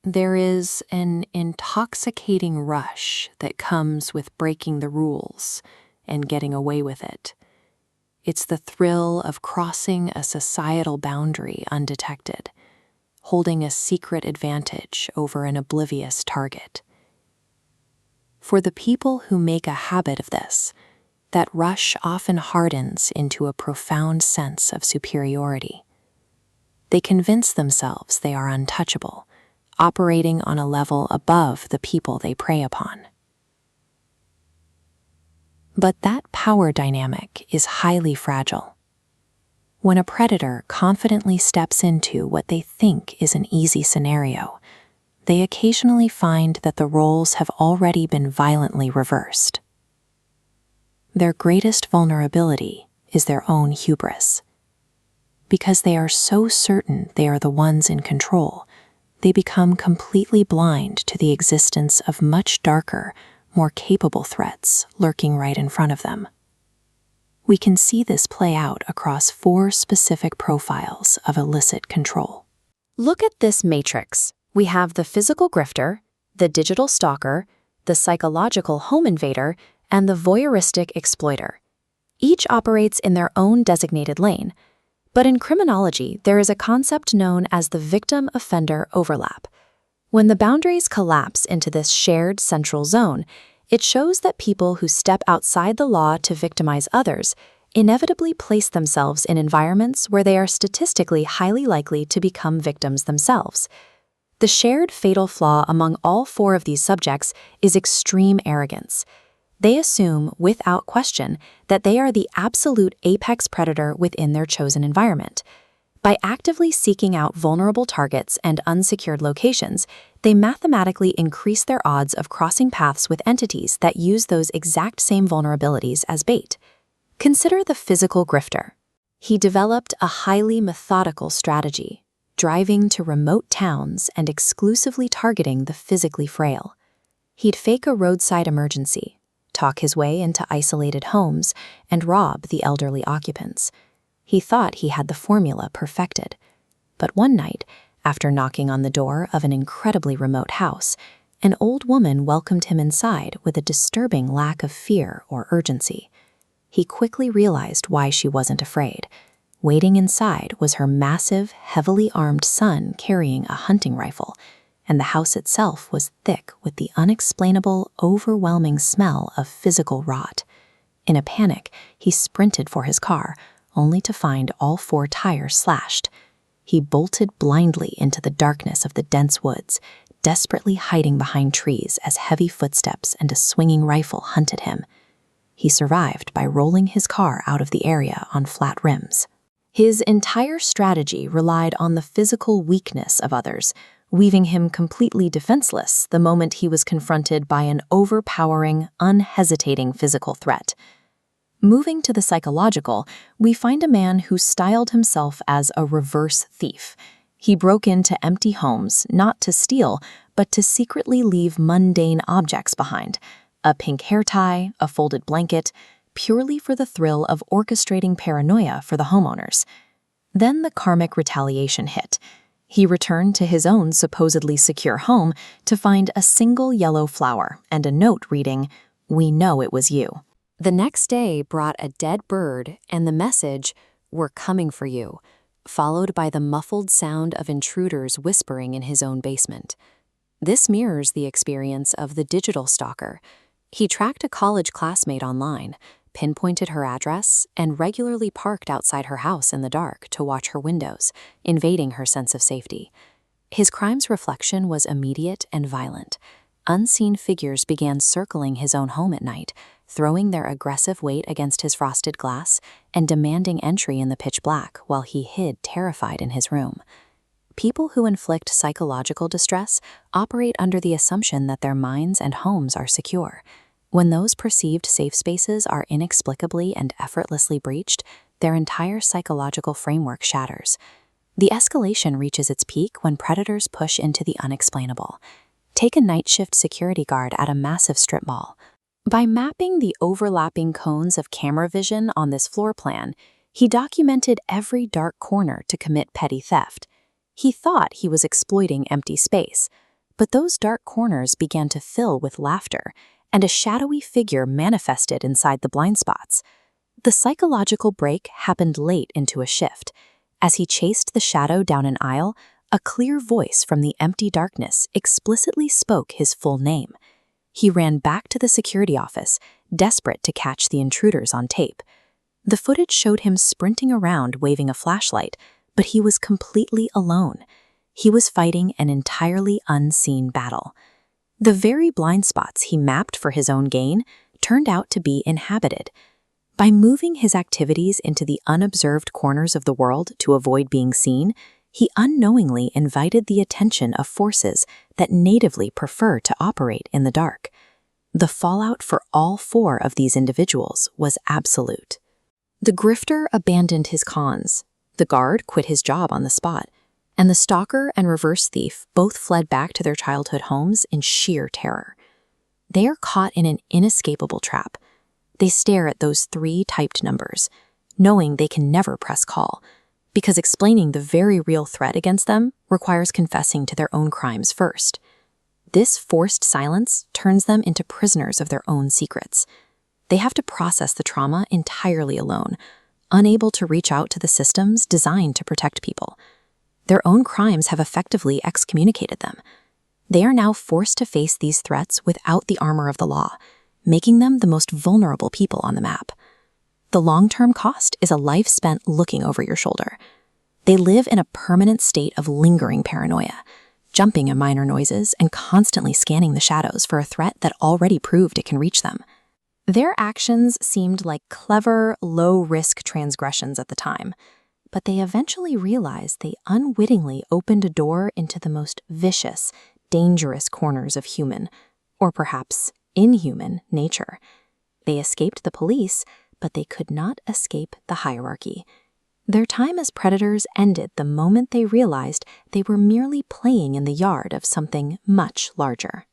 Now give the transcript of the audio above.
There is an intoxicating rush that comes with breaking the rules and getting away with it. It's the thrill of crossing a societal boundary undetected, holding a secret advantage over an oblivious target. For the people who make a habit of this, that rush often hardens into a profound sense of superiority. They convince themselves they are untouchable, operating on a level above the people they prey upon. But that power dynamic is highly fragile. When a predator confidently steps into what they think is an easy scenario, they occasionally find that the roles have already been violently reversed. Their greatest vulnerability is their own hubris. Because they are so certain they are the ones in control, they become completely blind to the existence of much darker, more capable threats lurking right in front of them. We can see this play out across 4 specific profiles of illicit control. Look at this matrix. We have the physical grifter, the digital stalker, the psychological home invader, and the voyeuristic exploiter. Each operates in their own designated lane. But in criminology, there is a concept known as the victim-offender overlap. When the boundaries collapse into this shared central zone, it shows that people who step outside the law to victimize others inevitably place themselves in environments where they are statistically highly likely to become victims themselves. The shared fatal flaw among all 4 of these subjects is extreme arrogance. They assume, without question, that they are the absolute apex predator within their chosen environment. By actively seeking out vulnerable targets and unsecured locations, they mathematically increase their odds of crossing paths with entities that use those exact same vulnerabilities as bait. Consider the physical grifter. He developed a highly methodical strategy, driving to remote towns and exclusively targeting the physically frail. He'd fake a roadside emergency, talk his way into isolated homes, and rob the elderly occupants. He thought he had the formula perfected. But one night, after knocking on the door of an incredibly remote house, an old woman welcomed him inside with a disturbing lack of fear or urgency. He quickly realized why she wasn't afraid. Waiting inside was her massive, heavily armed son carrying a hunting rifle, and the house itself was thick with the unexplainable, overwhelming smell of physical rot. In a panic, he sprinted for his car, only to find all 4 tires slashed. He bolted blindly into the darkness of the dense woods, desperately hiding behind trees as heavy footsteps and a swinging rifle hunted him. He survived by rolling his car out of the area on flat rims. His entire strategy relied on the physical weakness of others, leaving him completely defenseless the moment he was confronted by an overpowering, unhesitating physical threat. Moving to the psychological, we find a man who styled himself as a reverse thief. He broke into empty homes, not to steal, but to secretly leave mundane objects behind. A pink hair tie, a folded blanket, purely for the thrill of orchestrating paranoia for the homeowners. Then the karmic retaliation hit. He returned to his own supposedly secure home to find a single yellow flower and a note reading, "We know it was you." The next day brought a dead bird and the message, "We're coming for you," followed by the muffled sound of intruders whispering in his own basement. This mirrors the experience of the digital stalker. He tracked a college classmate online, pinpointed her address, and regularly parked outside her house in the dark to watch her windows, invading her sense of safety. His crime's reflection was immediate and violent. Unseen figures began circling his own home at night, throwing their aggressive weight against his frosted glass and demanding entry in the pitch black while he hid terrified in his room. People who inflict psychological distress operate under the assumption that their minds and homes are secure. When those perceived safe spaces are inexplicably and effortlessly breached, their entire psychological framework shatters. The escalation reaches its peak when predators push into the unexplainable. Take a night shift security guard at a massive strip mall. By mapping the overlapping cones of camera vision on this floor plan, he documented every dark corner to commit petty theft. He thought he was exploiting empty space, But those dark corners began to fill with laughter, and a shadowy figure manifested inside the blind spots. The psychological break happened late into a shift. As he chased the shadow down an aisle, a clear voice from the empty darkness explicitly spoke his full name. He ran back to the security office, desperate to catch the intruders on tape. The footage showed him sprinting around waving a flashlight, but he was completely alone. He was fighting an entirely unseen battle. The very blind spots he mapped for his own gain turned out to be inhabited. By moving his activities into the unobserved corners of the world to avoid being seen, he unknowingly invited the attention of forces that natively prefer to operate in the dark. The fallout for all 4 of these individuals was absolute. The grifter abandoned his cons, the guard quit his job on the spot, and the stalker and reverse thief both fled back to their childhood homes in sheer terror. They are caught in an inescapable trap. They stare at those 3 typed numbers, knowing they can never press call, because explaining the very real threat against them requires confessing to their own crimes first. This forced silence turns them into prisoners of their own secrets. They have to process the trauma entirely alone, unable to reach out to the systems designed to protect people. Their own crimes have effectively excommunicated them. They are now forced to face these threats without the armor of the law, making them the most vulnerable people on the map. The long-term cost is a life spent looking over your shoulder. They live in a permanent state of lingering paranoia, jumping at minor noises and constantly scanning the shadows for a threat that already proved it can reach them. Their actions seemed like clever, low-risk transgressions at the time, but they eventually realized they unwittingly opened a door into the most vicious, dangerous corners of human, or perhaps inhuman, nature. They escaped the police, but they could not escape the hierarchy. Their time as predators ended the moment they realized they were merely playing in the yard of something much larger.